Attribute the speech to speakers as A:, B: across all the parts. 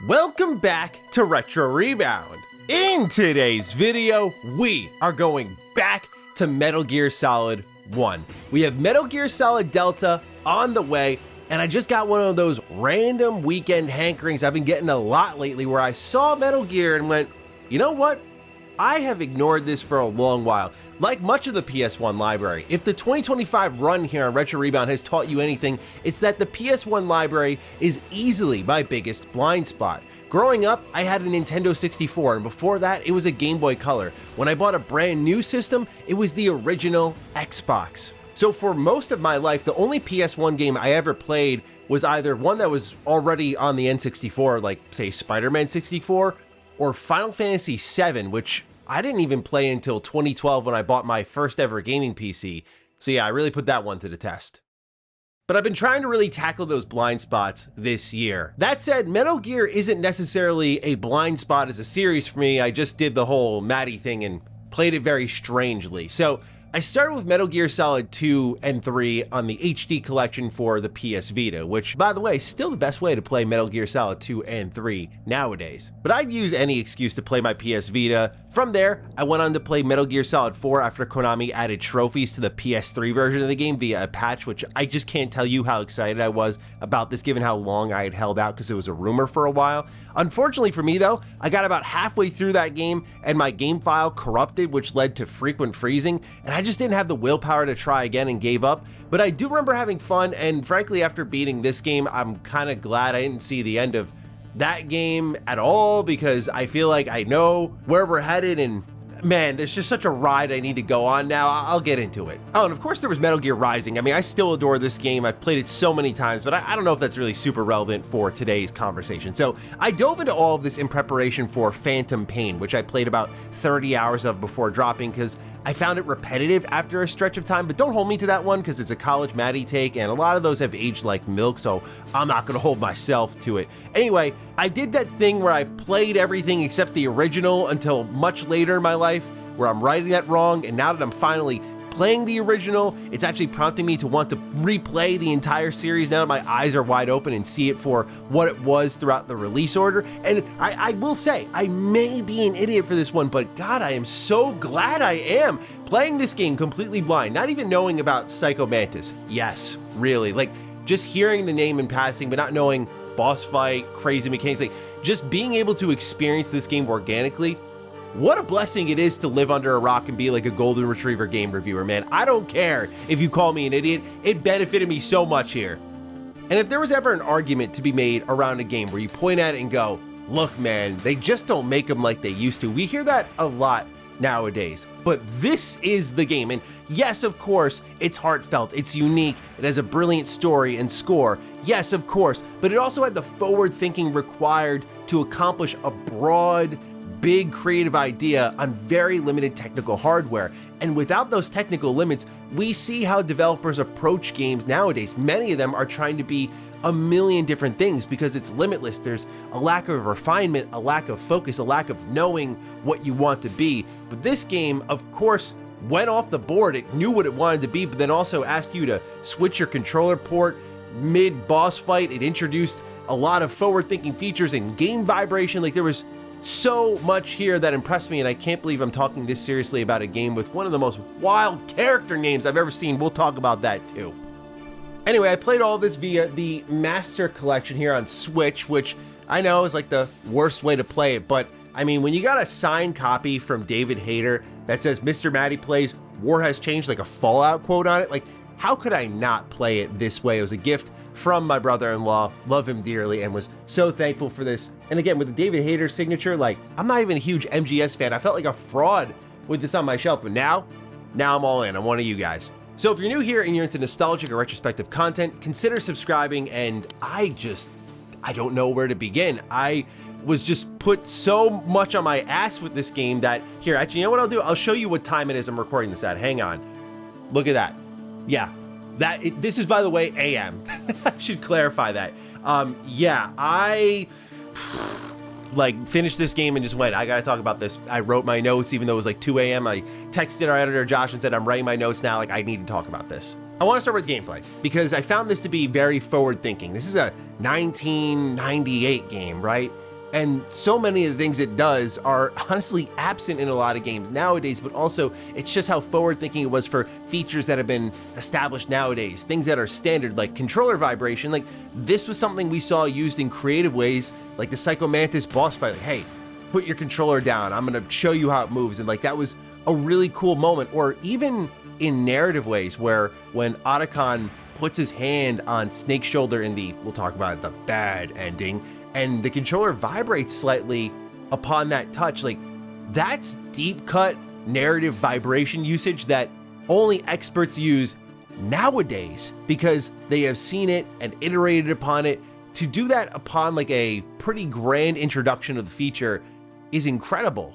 A: Welcome back to Retro Rebound. In today's video, we are going back to Metal Gear Solid 1. We have Metal Gear Solid Delta on the way, and I just got one of those random weekend hankerings I've been getting a lot lately where I saw Metal Gear and went, you know what? I have ignored this for a long while. Like much of the PS1 library, if the 2025 run here on Retro Rebound has taught you anything, it's that the PS1 library is easily my biggest blind spot. Growing up, I had a Nintendo 64, and before that, it was a Game Boy Color. When I bought a brand new system, it was the original Xbox. So for most of my life, the only PS1 game I ever played was either one that was already on the N64, like say Spider-Man 64, or Final Fantasy VII, which I didn't even play until 2012 when I bought my first ever gaming PC. So yeah, I really put that one to the test. But I've been trying to really tackle those blind spots this year. That said, Metal Gear isn't necessarily a blind spot as a series for me. I just did the whole Maddie thing and played it very strangely. So I started with Metal Gear Solid 2 and 3 on the HD collection for the PS Vita, which, by the way, is still the best way to play Metal Gear Solid 2 and 3 nowadays. But I'd use any excuse to play my PS Vita. From there, I went on to play Metal Gear Solid 4 after Konami added trophies to the PS3 version of the game via a patch, which I just can't tell you how excited I was about this given how long I had held out because it was a rumor for a while. Unfortunately for me though, I got about halfway through that game and my game file corrupted, which led to frequent freezing, and I just didn't have the willpower to try again and gave up. But I do remember having fun, and frankly, after beating this game, I'm kind of glad I didn't see the end of that game at all, because I feel like I know where we're headed, and man, there's just such a ride I need to go on now. I'll get into it. Oh, and of course there was Metal Gear Rising. I mean, I still adore this game. I've played it so many times, but I don't know if that's really super relevant for today's conversation. So I dove into all of this in preparation for Phantom Pain, which I played about 30 hours of before dropping because I found it repetitive after a stretch of time, but don't hold me to that one because it's a college Maddie take, and a lot of those have aged like milk, so I'm not gonna hold myself to it. Anyway, I did that thing where I played everything except the original until much later in my life, where I'm righting that wrong, and now that I'm finally playing the original, it's actually prompting me to want to replay the entire series now that my eyes are wide open and see it for what it was throughout the release order. And I will say, I may be an idiot for this one, but God, I am so glad I am playing this game completely blind, not even knowing about Psycho Mantis. Yes, really, like just hearing the name in passing, but not knowing boss fight, crazy mechanics, like just being able to experience this game organically. What a blessing it is to live under a rock and be like a golden retriever game reviewer, man. I don't care if you call me an idiot. It benefited me so much here. And if there was ever an argument to be made around a game where you point at it and go, look, man, they just don't make them like they used to. We hear that a lot nowadays, but this is the game. And yes, of course, it's heartfelt, it's unique, it has a brilliant story and score. Yes, of course, but it also had the forward thinking required to accomplish a broad, big creative idea on very limited technical hardware. And without those technical limits, we see how developers approach games nowadays. Many of them are trying to be a million different things because it's limitless. There's a lack of refinement, a lack of focus, a lack of knowing what you want to be. But this game, of course, went off the board. It knew what it wanted to be, but then also asked you to switch your controller port mid-boss fight. It introduced a lot of forward-thinking features and game vibration. Like, there was so much here that impressed me, and I can't believe I'm talking this seriously about a game with one of the most wild character names I've ever seen. We'll talk about that too. Anyway, I played all this via the Master Collection here on Switch, which I know is like the worst way to play it, but I mean, when you got a signed copy from David Hayter that says Mr. Maddie Plays War Has Changed, like a Fallout quote on it, like how could I not play it this way? It was a gift from my brother-in-law, love him dearly, and was so thankful for this. And again, with the David Hayter signature, like, I'm not even a huge MGS fan. I felt like a fraud with this on my shelf, but now I'm all in. I'm one of you guys. So if you're new here and you're into nostalgic or retrospective content, consider subscribing, and I don't know where to begin. I was just put so much on my ass with this game that, here, actually, you know what I'll do? I'll show you what time it is I'm recording this at. Hang on. Look at that. Yeah. This is, by the way, AM. I should clarify that. Yeah, I finished this game and just went, I gotta talk about this. I wrote my notes even though it was like 2 a.m. I texted our editor Josh and said, I'm writing my notes now, like I need to talk about this. I want to start with gameplay because I found this to be very forward thinking. This is a 1998 game, right? And so many of the things it does are honestly absent in a lot of games nowadays, but also it's just how forward thinking it was for features that have been established nowadays. Things that are standard, like controller vibration. Like, this was something we saw used in creative ways, like the Psycho Mantis boss fight. Like, hey, put your controller down, I'm gonna show you how it moves. And like, that was a really cool moment. Or even in narrative ways, where when Otacon puts his hand on Snake's shoulder in the, we'll talk about it, the bad ending, and the controller vibrates slightly upon that touch. Like, that's deep cut narrative vibration usage that only experts use nowadays, because they have seen it and iterated upon it. To do that upon like a pretty grand introduction of the feature is incredible.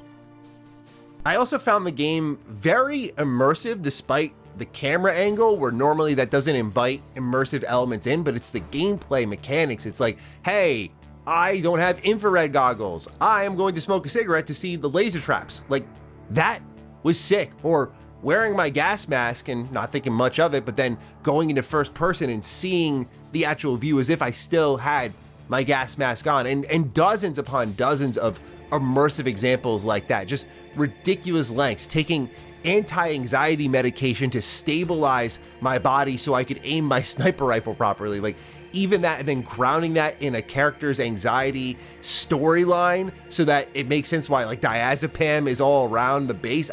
A: I also found the game very immersive, despite the camera angle, where normally that doesn't invite immersive elements in, but it's the gameplay mechanics. It's like, hey, I don't have infrared goggles, I am going to smoke a cigarette to see the laser traps. Like, that was sick. Or wearing my gas mask and not thinking much of it, but then going into first person and seeing the actual view as if I still had my gas mask on. And dozens upon dozens of immersive examples like that. Just ridiculous lengths, taking anti-anxiety medication to stabilize my body so I could aim my sniper rifle properly. Like, even that, and then grounding that in a character's anxiety storyline so that it makes sense why like diazepam is all around the base.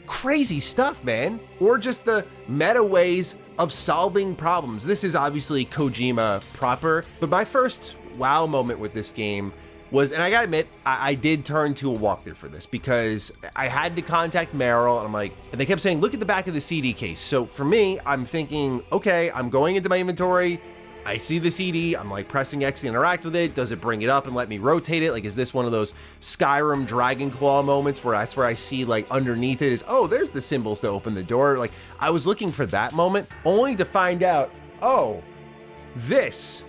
A: Crazy stuff, man. Or just the meta ways of solving problems. This is obviously Kojima proper, but my first wow moment with this game was, and I gotta admit, I did turn to a walkthrough for this, because I had to contact Meryl, and I'm like, and they kept saying, look at the back of the CD case. So for me, I'm thinking, okay, I'm going into my inventory, I see the CD, I'm like pressing X to interact with it. Does it bring it up and let me rotate it? Like, is this one of those Skyrim Dragon Claw moments where that's where I see like underneath it is, oh, there's the symbols to open the door. Like, I was looking for that moment, only to find out, oh, there's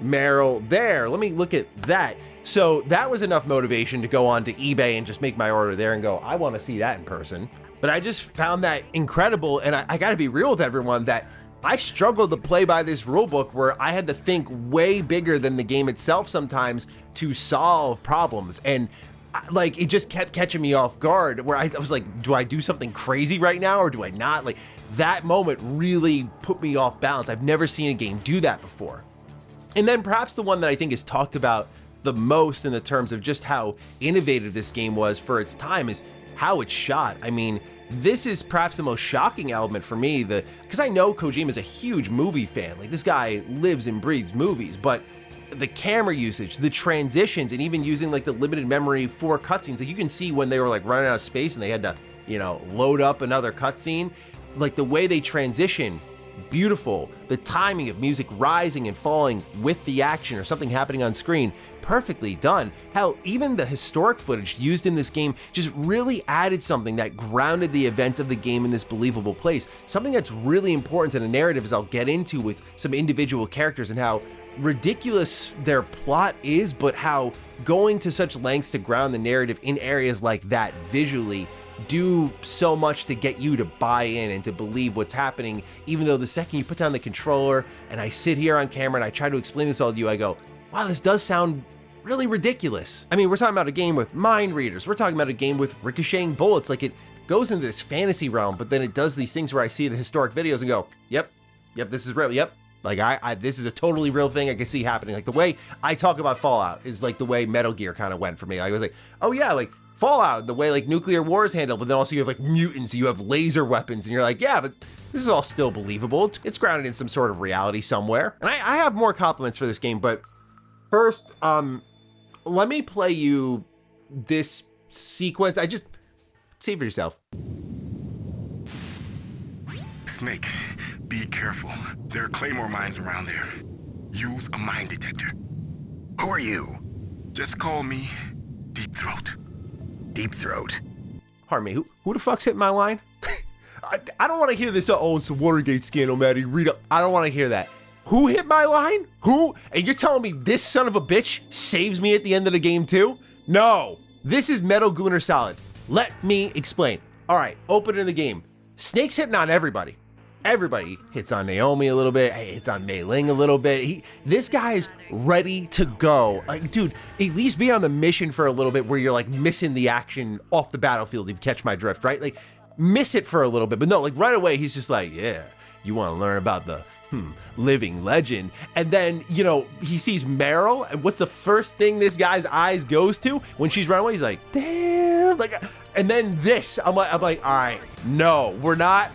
A: Meryl there. Let me look at that. So that was enough motivation to go on to eBay and just make my order there and go, I want to see that in person. But I just found that incredible. And I got to be real with everyone that I struggled to play by this rule book, where I had to think way bigger than the game itself sometimes to solve problems. And like, it just kept catching me off guard, where I was like, do I do something crazy right now or do I not? Like, that moment really put me off balance. I've never seen a game do that before. And then perhaps the one that I think is talked about the most in the terms of just how innovative this game was for its time is how it's shot. I mean, this is perhaps the most shocking element for me, because I know Kojima is a huge movie fan. Like, this guy lives and breathes movies, but the camera usage, the transitions, and even using like the limited memory for cutscenes, like you can see when they were like running out of space and they had to, load up another cutscene, like the way they transition, beautiful. The timing of music rising and falling with the action or something happening on screen, perfectly done. Hell, even the historic footage used in this game just really added something that grounded the events of the game in this believable place. Something that's really important to the narrative, as I'll get into with some individual characters and how ridiculous their plot is, but how going to such lengths to ground the narrative in areas like that visually do so much to get you to buy in and to believe what's happening, even though the second you put down the controller and I sit here on camera and I try to explain this all to you, I go, wow, this does sound really ridiculous. I mean, we're talking about a game with mind readers. We're talking about a game with ricocheting bullets. Like, it goes into this fantasy realm, but then it does these things where I see the historic videos and go, yep, this is real. Yep. Like, this is a totally real thing I can see happening. Like, the way I talk about Fallout is like the way Metal Gear kind of went for me. I was like, oh yeah, like Fallout, the way like nuclear war is handled, but then also you have like mutants, you have laser weapons, and you're like, yeah, but this is all still believable. It's grounded in some sort of reality somewhere. And I have more compliments for this game, but first, let me play you this sequence. Just see for yourself.
B: Snake, be careful. There are claymore mines around there. Use a mine detector.
C: Who are you?
B: Just call me Deep Throat.
C: Deep Throat?
A: Pardon me, who the fuck's hitting my line? I don't want to hear this, oh, it's the Watergate scandal, Maddie. Read up. I don't want to hear that. Who hit my line? Who? And you're telling me this son of a bitch saves me at the end of the game too? No. This is Metal Gear Solid. Let me explain. All right, open in the game. Snake's hitting on everybody. Everybody hits on Naomi a little bit, hits on Mei Ling a little bit. This guy's ready to go. Like, dude, at least be on the mission for a little bit where you're like missing the action off the battlefield, if you catch my drift, right? Like, miss it for a little bit. But no, like right away, he's just like, yeah, you want to learn about the living legend. And then, you know, he sees Meryl, and what's the first thing this guy's eyes goes to when she's running away? He's like, damn. Like, and then this, I'm like, all right, no, we're not.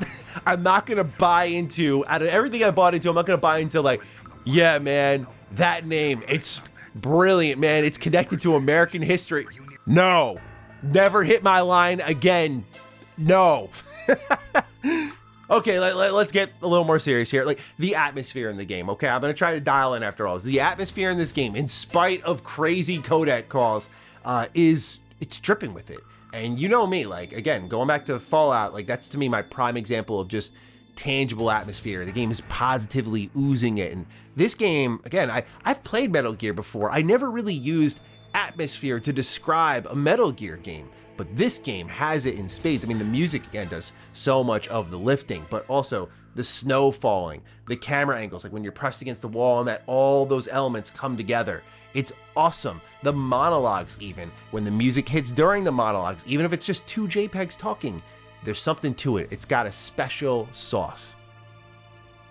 A: I'm not gonna buy into, out of everything I bought into, I'm not gonna buy into like, yeah, man, that name, it's brilliant, man. It's connected to American history. No, never hit my line again. No. Okay, let's get a little more serious here. Like, the atmosphere in the game, okay? I'm gonna try to dial in after all. The atmosphere in this game, in spite of crazy codec calls, it's dripping with it. And you know me, like, again, going back to Fallout, like, that's to me my prime example of just tangible atmosphere. The game is positively oozing it. And this game, again, I've played Metal Gear before. I never really used atmosphere to describe a Metal Gear game, but this game has it in spades. I mean, the music, again, does so much of the lifting, but also the snow falling, the camera angles, like when you're pressed against the wall and that all those elements come together. It's awesome. The monologues, even when the music hits during the monologues, even if it's just two JPEGs talking, there's something to it. It's got a special sauce.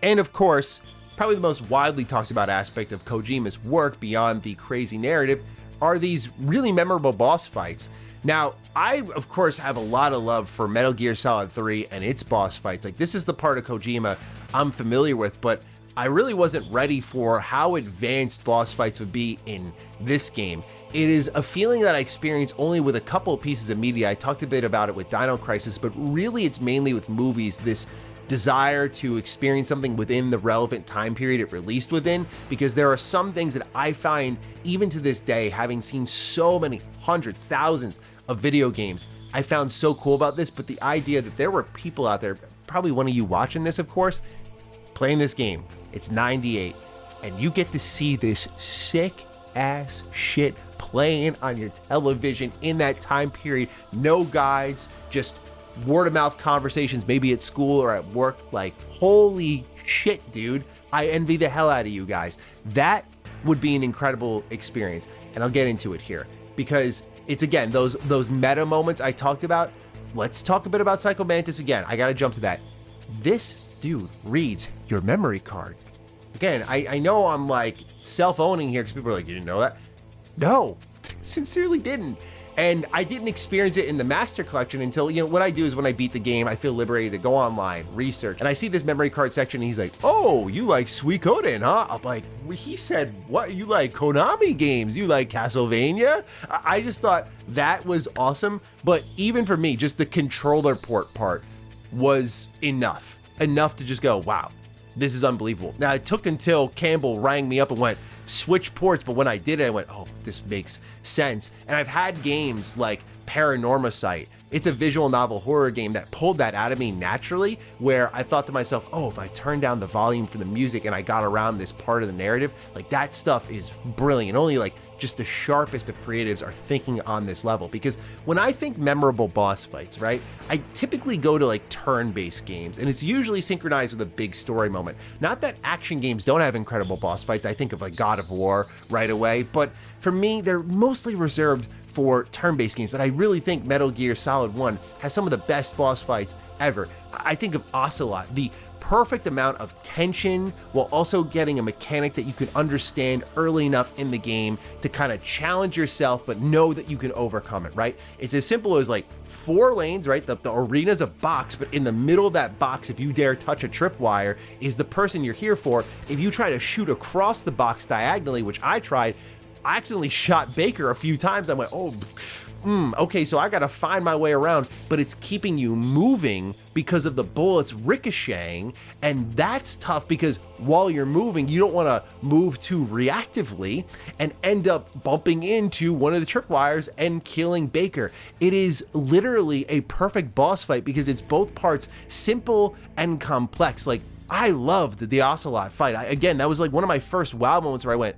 A: And of course, probably the most widely talked about aspect of Kojima's work beyond the crazy narrative are these really memorable boss fights. Now, I, of course, have a lot of love for Metal Gear Solid 3 and its boss fights. Like, this is the part of Kojima I'm familiar with, but I really wasn't ready for how advanced boss fights would be in this game. It is a feeling that I experienced only with a couple of pieces of media. I talked a bit about it with Dino Crisis, but really it's mainly with movies, this desire to experience something within the relevant time period it released within, because there are some things that I find, even to this day, having seen so many hundreds, thousands of video games, I found so cool about this. But the idea that there were people out there, probably one of you watching this, of course, playing this game, it's 98, and you get to see this sick ass shit playing on your television in that time period. No guides, just word of mouth conversations, maybe at school or at work. Like, holy shit, dude. I envy the hell out of you guys. That would be an incredible experience. And I'll get into it here because it's, again, those meta moments I talked about. Let's talk a bit about Psycho Mantis again. I gotta jump to that. This dude reads your memory card. Again, I know I'm like self-owning here because people are like, you didn't know that? No, sincerely didn't. And I didn't experience it in the Master Collection until, you know, what I do is when I beat the game, I feel liberated to go online, research, and I see this memory card section, and he's like, oh, you like Suikoden, huh? I'm like, he said, what? You like Konami games? You like Castlevania? I just thought that was awesome. But even for me, just the controller port part was enough to just go, wow, this is unbelievable. Now, it took until Campbell rang me up and went, switch ports, but when I did it, I went, oh, this makes sense. And I've had games like Paranormasight. It's a visual novel horror game that pulled that out of me naturally, where I thought to myself, oh, if I turn down the volume for the music and I got around this part of the narrative, like, that stuff is brilliant. Only like just the sharpest of creatives are thinking on this level. Because when I think memorable boss fights, right, I typically go to like turn-based games, and it's usually synchronized with a big story moment. Not that action games don't have incredible boss fights. I think of like God of War right away, but for me, they're mostly reserved for turn-based games. But I really think Metal Gear Solid 1 has some of the best boss fights ever. I think of Ocelot, the perfect amount of tension while also getting a mechanic that you can understand early enough in the game to kind of challenge yourself but know that you can overcome it, right? It's as simple as like 4 lanes, right? The arena's a box, but in the middle of that box, if you dare touch a tripwire, is the person you're here for. If you try to shoot across the box diagonally, which I tried, I accidentally shot Baker a few times. I went, oh, okay, so I gotta find my way around, but it's keeping you moving because of the bullets ricocheting, and that's tough because while you're moving, you don't wanna move too reactively and end up bumping into one of the tripwires and killing Baker. It is literally a perfect boss fight because it's both parts simple and complex. Like, I loved the Ocelot fight. Again, that was like one of my first wow moments where I went,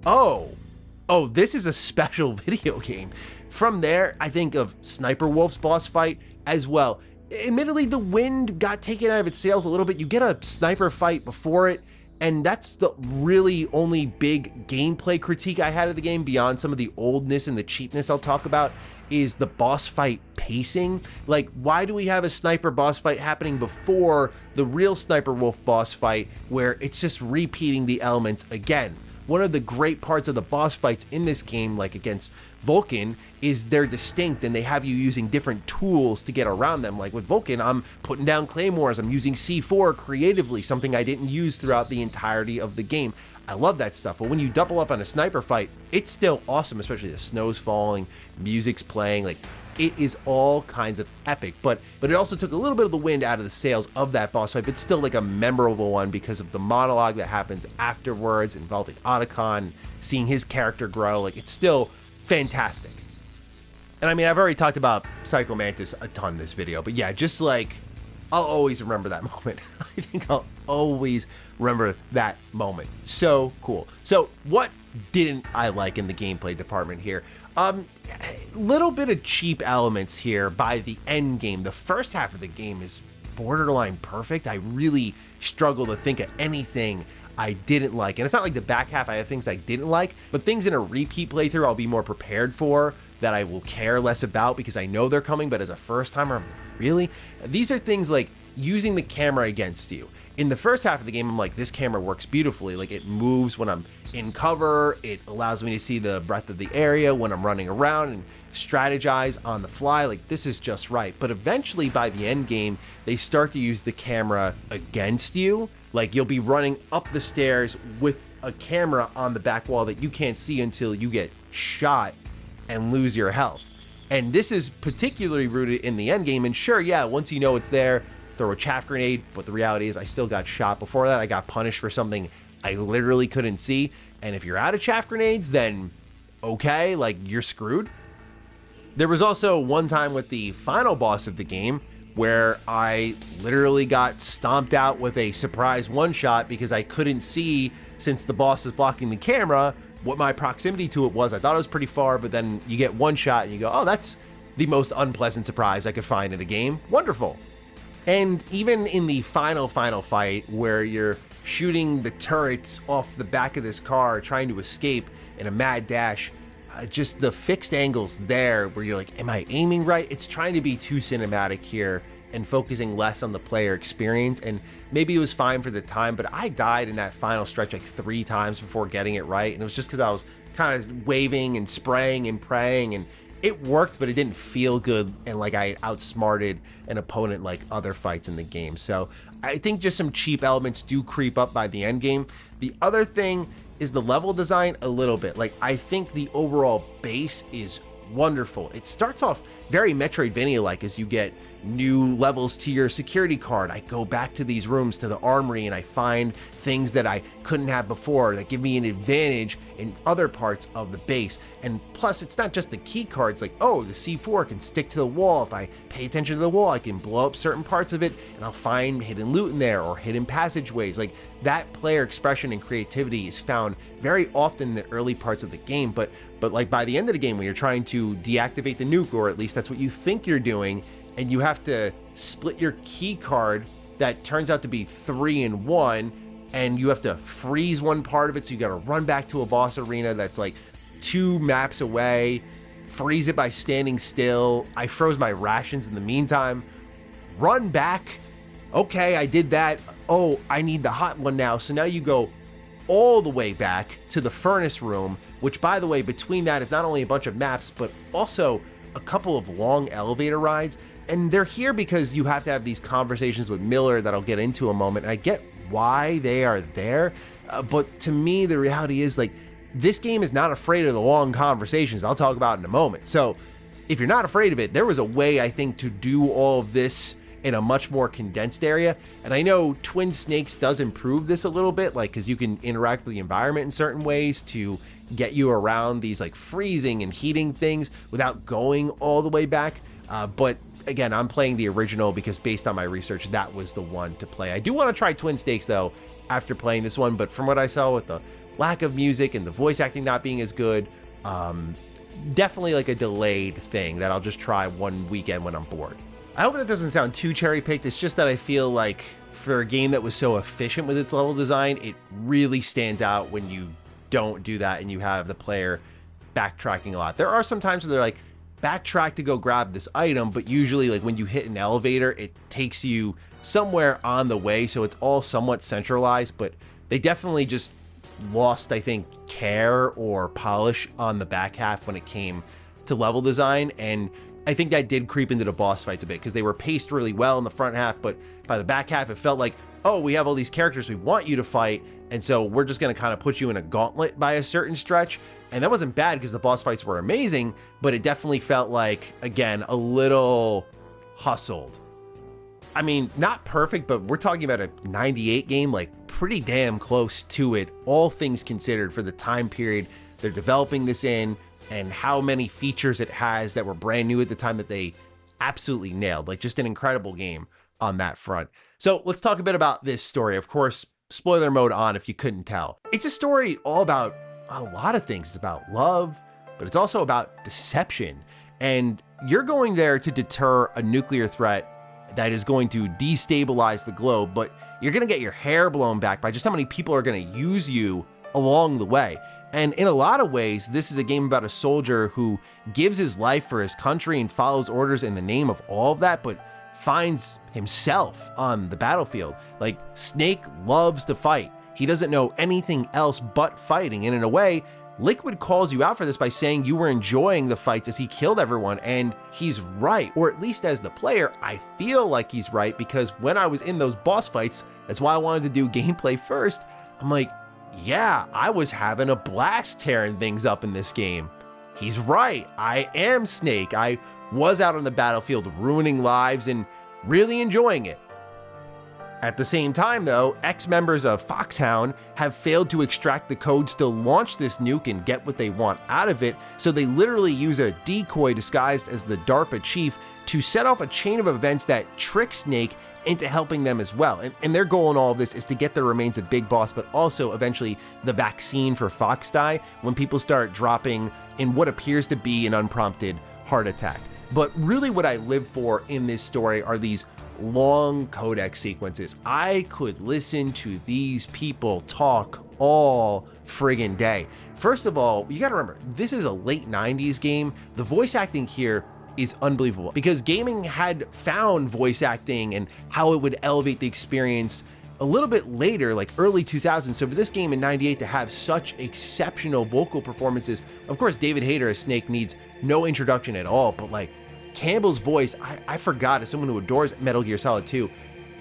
A: oh, this is a special video game. From there, I think of Sniper Wolf's boss fight as well. Admittedly, the wind got taken out of its sails a little bit. You get a sniper fight before it, and that's the really only big gameplay critique I had of the game, beyond some of the oldness and the cheapness I'll talk about, is the boss fight pacing. Like, why do we have a sniper boss fight happening before the real Sniper Wolf boss fight, where it's just repeating the elements again? One of the great parts of the boss fights in this game, like against Vulcan, is they're distinct and they have you using different tools to get around them. Like with Vulcan, I'm putting down claymores, I'm using C4 creatively, something I didn't use throughout the entirety of the game. I love that stuff, but when you double up on a sniper fight, it's still awesome, especially the snow's falling, music's playing, like it is all kinds of epic. But it also took a little bit of the wind out of the sails of that boss fight, but still like a memorable one because of the monologue that happens afterwards involving Otacon, seeing his character grow. Like, it's still fantastic. And I mean, I've already talked about Psycho Mantis a ton this video, but yeah, just like, I'll always remember that moment. I think I'll always remember that moment. So cool. So what didn't I like in the gameplay department here? Little bit of cheap elements here by the end game. The first half of the game is borderline perfect. I really struggle to think of anything I didn't like. And it's not like the back half I have things I didn't like, but things in a repeat playthrough I'll be more prepared for, that I will care less about because I know they're coming. But as a first timer, I'm really? These are things like using the camera against you. In the first half of the game, I'm like, this camera works beautifully. Like, it moves when I'm in cover. It allows me to see the breadth of the area when I'm running around and strategize on the fly. Like, this is just right. But eventually, by the end game, they start to use the camera against you. Like, you'll be running up the stairs with a camera on the back wall that you can't see until you get shot and lose your health. And this is particularly rooted in the end game. And sure, yeah, once you know it's there, throw a chaff grenade, but the reality is I still got shot. Before that, I got punished for something I literally couldn't see. And if you're out of chaff grenades, then okay, like, you're screwed. There was also one time with the final boss of the game where I literally got stomped out with a surprise one-shot because I couldn't see, since the boss is blocking the camera, what my proximity to it was. I thought it was pretty far, but then you get one shot and you go, oh, that's the most unpleasant surprise I could find in a game. Wonderful. And even in the final fight where you're shooting the turrets off the back of this car trying to escape in a mad dash, just the fixed angles there where you're like, am I aiming right? It's trying to be too cinematic here and focusing less on the player experience. And maybe it was fine for the time, but I died in that final stretch like 3 times before getting it right. And it was just because I was kind of waving and spraying and praying, and it worked, but it didn't feel good, and like I outsmarted an opponent like other fights in the game. So I think just some cheap elements do creep up by the end game. The other thing is the level design a little bit. Like, I think the overall base is wonderful. It starts off very Metroidvania-like as you get new levels to your security card. I go back to these rooms, to the armory, and I find things that I couldn't have before that give me an advantage in other parts of the base. And plus, it's not just the key cards. Like, oh, the C4 can stick to the wall. If I pay attention to the wall, I can blow up certain parts of it and I'll find hidden loot in there or hidden passageways. Like, that player expression and creativity is found very often in the early parts of the game, but like by the end of the game, when you're trying to deactivate the nuke, or at least that's what you think you're doing, and you have to split your key card that turns out to be 3 in 1, and you have to freeze one part of it, so you got to run back to a boss arena that's like 2 maps away, freeze it by standing still. I froze my rations in the meantime, run back. Okay, I did that. Oh, I need the hot one now. So now you go all the way back to the furnace room, which, by the way, between that is not only a bunch of maps, but also a couple of long elevator rides. And they're here because you have to have these conversations with Miller that I'll get into in a moment. And I get why they are there. But to me, the reality is, like, this game is not afraid of the long conversations I'll talk about in a moment. So if you're not afraid of it, there was a way, I think, to do all of this in a much more condensed area. And I know Twin Snakes does improve this a little bit, like, because you can interact with the environment in certain ways to get you around these like freezing and heating things without going all the way back. But again, I'm playing the original because based on my research, that was the one to play. I do want to try Twin Snakes though after playing this one, but from what I saw with the lack of music and the voice acting not being as good, definitely like a delayed thing that I'll just try one weekend when I'm bored. I hope that doesn't sound too cherry-picked. It's just that I feel like for a game that was so efficient with its level design, it really stands out when you don't do that and you have the player backtracking a lot. There are some times where they're like, backtrack to go grab this item, but usually like when you hit an elevator, it takes you somewhere on the way, so it's all somewhat centralized, but they definitely just lost, I think, care or polish on the back half when it came to level design, and I think that did creep into the boss fights a bit because they were paced really well in the front half, but by the back half it felt like, oh, we have all these characters we want you to fight, and so we're just going to kind of put you in a gauntlet by a certain stretch. And that wasn't bad because the boss fights were amazing, but it definitely felt like, again, a little hustled. I mean, not perfect, but we're talking about a 98 game, like pretty damn close to it, all things considered, for the time period they're developing this in and how many features it has that were brand new at the time that they absolutely nailed. Like, just an incredible game on that front. So let's talk a bit about this story. Of course, spoiler mode on if you couldn't tell. It's a story all about a lot of things. It's about love, but it's also about deception. And you're going there to deter a nuclear threat that is going to destabilize the globe, but you're going to get your hair blown back by just how many people are going to use you along the way. And in a lot of ways, this is a game about a soldier who gives his life for his country and follows orders in the name of all of that, but finds himself on the battlefield. Like, Snake loves to fight. He doesn't know anything else but fighting. And in a way, Liquid calls you out for this by saying you were enjoying the fights as he killed everyone, and he's right. Or at least as the player, I feel like he's right, because when I was in those boss fights, that's why I wanted to do gameplay first. I'm like, yeah, I was having a blast tearing things up in this game. He's right. I am Snake. I was out on the battlefield ruining lives and really enjoying it. At the same time, though, ex-members of Foxhound have failed to extract the codes to launch this nuke and get what they want out of it, so they literally use a decoy disguised as the DARPA chief to set off a chain of events that trick Snake into helping them as well. And their goal in all of this is to get the remains of Big Boss, but also eventually the vaccine for Foxdie when people start dropping in what appears to be an unprompted heart attack. But really what I live for in this story are these long codec sequences. I could listen to these people talk all friggin' day. First of all, you gotta remember, this is a late 90s game. The voice acting here is unbelievable because gaming had found voice acting and how it would elevate the experience a little bit later, like early 2000s. So for this game in 98 to have such exceptional vocal performances, of course, David Hayter as Snake needs no introduction at all, but like Campbell's voice, I forgot, as someone who adores Metal Gear Solid 2,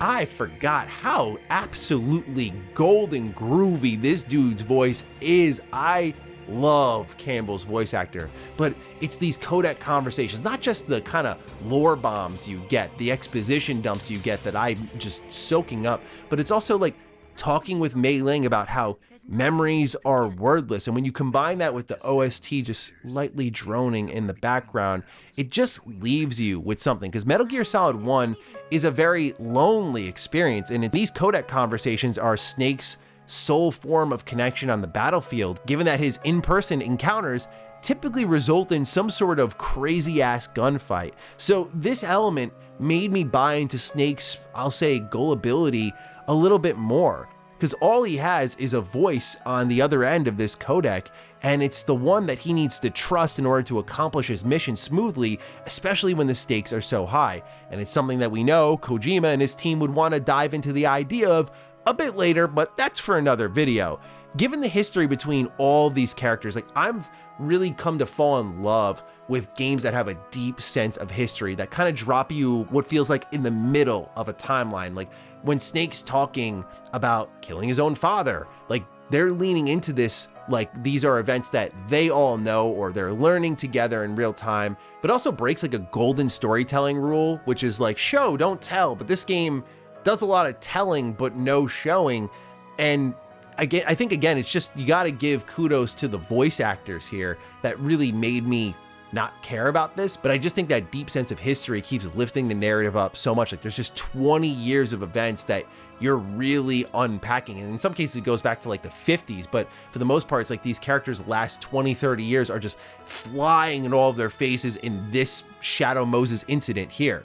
A: I forgot how absolutely golden groovy this dude's voice is. I love Campbell's voice actor, but it's these codec conversations, not just the kind of lore bombs you get, the exposition dumps you get that I'm just soaking up, but it's also like talking with Mei Ling about how memories are wordless. And when you combine that with the OST just lightly droning in the background, it just leaves you with something. Because Metal Gear Solid 1 is a very lonely experience, and these codec conversations are Snake's sole form of connection on the battlefield, given that his in-person encounters typically result in some sort of crazy-ass gunfight. So this element made me buy into Snake's, I'll say, gullibility a little bit more, because all he has is a voice on the other end of this codec, and it's the one that he needs to trust in order to accomplish his mission smoothly, especially when the stakes are so high. And it's something that we know Kojima and his team would want to dive into the idea of a bit later, but that's for another video. Given the history between all these characters, like, I've really come to fall in love with games that have a deep sense of history, that kind of drop you what feels like in the middle of a timeline. Like when Snake's talking about killing his own father, like they're leaning into this, like these are events that they all know or they're learning together in real time, but also breaks like a golden storytelling rule, which is like show, don't tell. But this game does a lot of telling, but no showing. And again, I think again, it's just, you got to give kudos to the voice actors here that really made me not care about this. But I just think that deep sense of history keeps lifting the narrative up so much. Like there's just 20 years of events that you're really unpacking. And in some cases it goes back to like the 50s, but for the most part, it's like these characters' last 20, 30 years are just flying in all of their faces in this Shadow Moses incident here.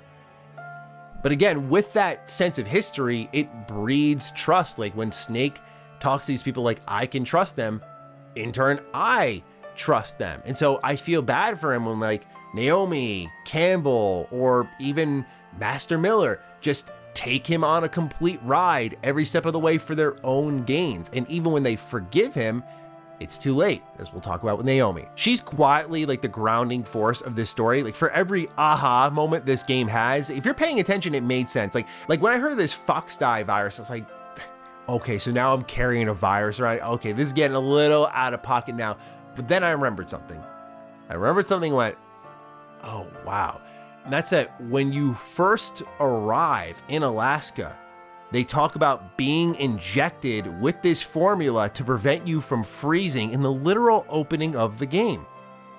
A: But again, with that sense of history, it breeds trust. Like when Snake talks to these people like, I can trust them, in turn, I trust them. And so I feel bad for him when like Naomi, Campbell, or even Master Miller just take him on a complete ride every step of the way for their own gains. And even when they forgive him, it's too late, as we'll talk about with Naomi. She's quietly like the grounding force of this story. Like for every aha moment this game has, if you're paying attention, it made sense. Like when I heard of this fox die virus, I was like, okay, so now I'm carrying a virus, right? Okay, this is getting a little out of pocket now. But then I remembered something. And went, oh, wow. And that's that when you first arrive in Alaska, they talk about being injected with this formula to prevent you from freezing in the literal opening of the game.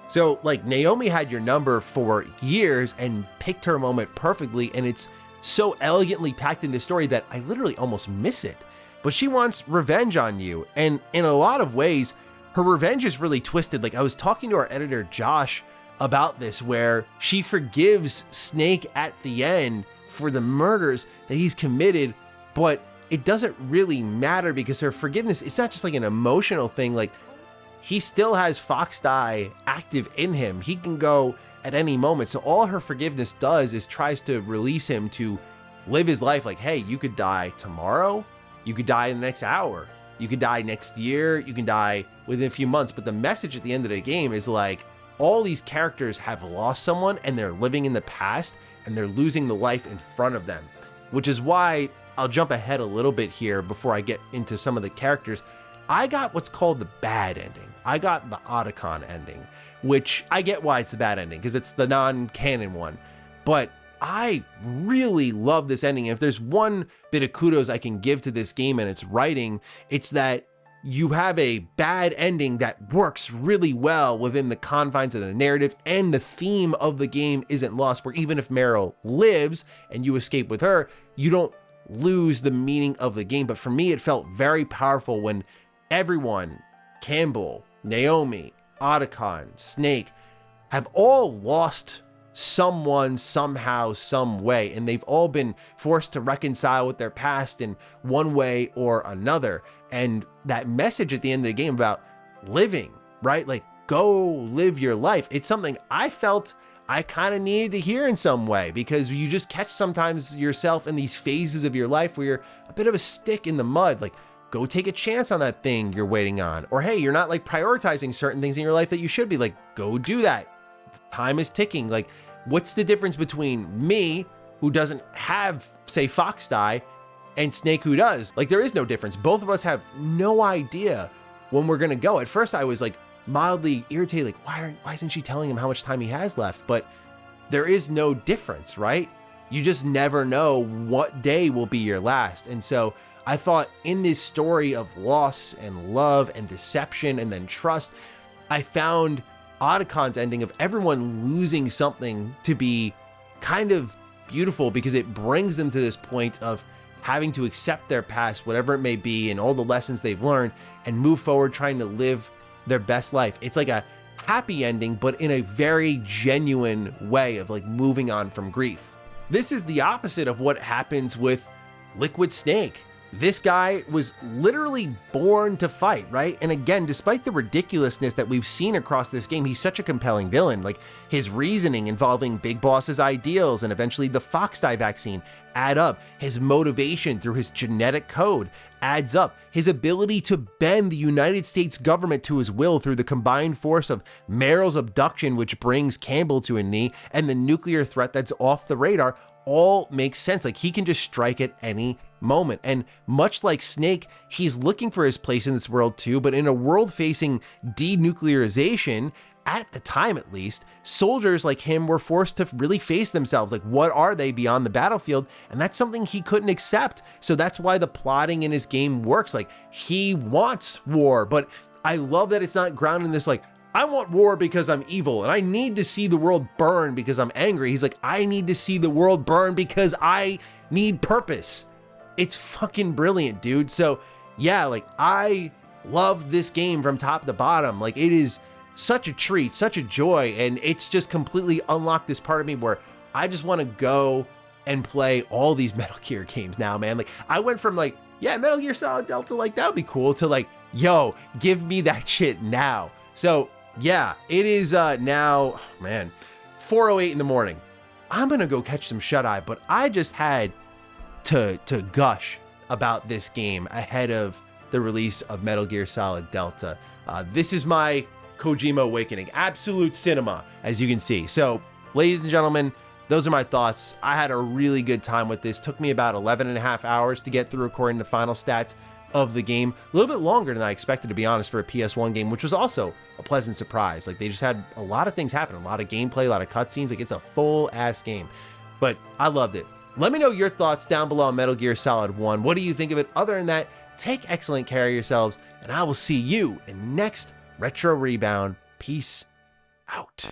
A: So like Naomi had your number for years and picked her moment perfectly, and it's so elegantly packed into story that I literally almost miss it. But she wants revenge on you, and in a lot of ways, her revenge is really twisted. Like I was talking to our editor, Josh, about this, where she forgives Snake at the end for the murders that he's committed, but it doesn't really matter because her forgiveness, it's not just like an emotional thing. Like he still has Fox Die active in him. He can go at any moment. So all her forgiveness does is tries to release him to live his life. Like, hey, you could die tomorrow. You could die in the next hour. You could die next year. You can die within a few months. But the message at the end of the game is like, all these characters have lost someone and they're living in the past and they're losing the life in front of them, which is why I'll jump ahead a little bit here before I get into some of the characters. I got what's called the bad ending. I got the Otacon ending, which I get why it's the bad ending because it's the non-canon one. But I really love this ending. If there's one bit of kudos I can give to this game and its writing, it's that you have a bad ending that works really well within the confines of the narrative, and the theme of the game isn't lost, where even if Meryl lives and you escape with her, you don't lose the meaning of the game. But for me, it felt very powerful when everyone, Campbell, Naomi, Otacon, Snake, have all lost someone somehow, some way, and they've all been forced to reconcile with their past in one way or another. And that message at the end of the game about living, right? Like, go live your life. It's something I felt I kind of needed to hear in some way, because you just catch sometimes yourself in these phases of your life where you're a bit of a stick in the mud. Like, go take a chance on that thing you're waiting on. Or, hey, you're not like prioritizing certain things in your life that you should be. Like, go do that. Time is ticking. Like, what's the difference between me, who doesn't have, say, Fox Die, and Snake, who does? Like, there is no difference. Both of us have no idea when we're gonna go. At first, I was like mildly irritated, like, why isn't she telling him how much time he has left? But there is no difference, right? You just never know what day will be your last. And so I thought in this story of loss and love and deception and then trust, I found Otacon's ending of everyone losing something to be kind of beautiful, because it brings them to this point of having to accept their past, whatever it may be, and all the lessons they've learned, and move forward trying to live their best life. It's like a happy ending, but in a very genuine way of like moving on from grief. This is the opposite of what happens with Liquid Snake. This guy was literally born to fight, right? And again, despite the ridiculousness that we've seen across this game, he's such a compelling villain. Like, his reasoning involving Big Boss's ideals and eventually the Fox Die vaccine add up. His motivation through his genetic code adds up. His ability to bend the United States government to his will through the combined force of Meryl's abduction, which brings Campbell to a knee, and the nuclear threat that's off the radar, all makes sense. Like, he can just strike at any moment. And much like Snake, he's looking for his place in this world too, but in a world facing denuclearization, at the time at least, soldiers like him were forced to really face themselves. Like, what are they beyond the battlefield? And that's something he couldn't accept. So that's why the plotting in his game works. Like, he wants war, but I love that it's not grounded in this, like, I want war because I'm evil and I need to see the world burn because I'm angry. He's like, I need to see the world burn because I need purpose. It's fucking brilliant, dude. So yeah, like, I love this game from top to bottom. Like, it is such a treat, such a joy. And it's just completely unlocked this part of me where I just want to go and play all these Metal Gear games now, man. Like, I went from like, yeah, Metal Gear Solid Delta, like, that would be cool, to like, yo, give me that shit now. So yeah, it is now, man, 4:08 in the morning. I'm gonna go catch some shut-eye, but I just had to gush about this game ahead of the release of Metal Gear Solid Delta. This is my Kojima awakening, absolute cinema, as you can see. So, ladies and gentlemen, those are my thoughts. I had a really good time with this. Took me about 11 and a half hours to get through according to final stats of the game. A little bit longer than I expected, to be honest, for a PS1 game, which was also a pleasant surprise. Like, they just had a lot of things happen, a lot of gameplay, a lot of cutscenes. Like, it's a full-ass game. But I loved it. Let me know your thoughts down below on Metal Gear Solid 1. What do you think of it? Other than that, take excellent care of yourselves, and I will see you in next Retro Rebound. Peace out.